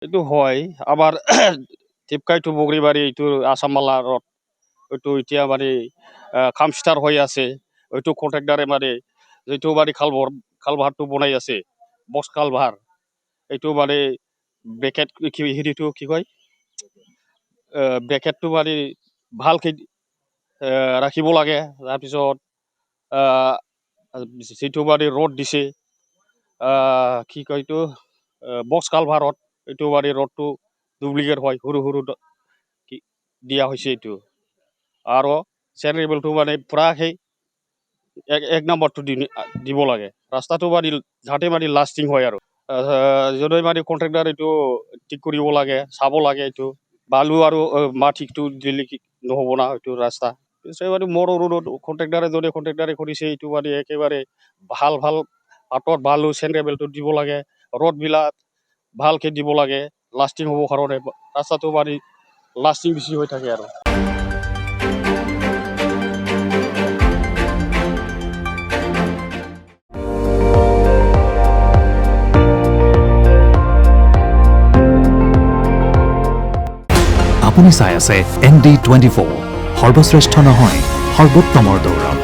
এইটো হয় আবার টিপকাই টু বগরিবাড়ি এইটো আসামমালা রড এইটো এতিয়া মানে খামস্টার হয়ে আছে ওইটো কন্ট্রাক্টারে মানে যেটো মানে খালভারটো বনাই আছে বক্স কালভার এইটো মানে ব্ৰেকেট হেৰিটো কি কয় ব্ৰেকেটটো মানে ভালকৈ ৰাখিব লাগে তাৰপিছত যিটো মানে ৰড দিছে কি কয় এইটো বক্স কালভাৰত এইটো মানে ৰডটো ডুপ্লিকেট হয় সৰু সৰু দিয়া হৈছে এইটো আৰু চেণ্ট্ৰেবলটো মানে পূৰা সেই এক নম্বৰটো দিব লাগে ৰাস্তাটো মানে যাতে মানে লাষ্টিং হয় আৰু যদি মানে কন্ট্ৰাক্টাৰ এইটো ঠিক কৰিব লাগে চাব লাগে এইটো বালু আৰু মাটিটো দিলে নহ'ব না এইটো ৰাস্তা মানে মোৰ ৰোডত কন্ট্ৰাক্টাৰে কৰিছে এইটো মানে একেবাৰে ভাল পাটত বালু চেণ্ট্ৰেবেলটো দিব লাগে ৰডবিলাক ভালকৈ দিব লাগে লাষ্টিং হ'ব কাৰণে ৰাস্তাটো মানে লাষ্টিং বেছি হৈ থাকে আৰু আপুনি চাই আছে ND24 সৰ্বশ্ৰেষ্ঠ নহয় সৰ্বোত্তমৰ দৌৰত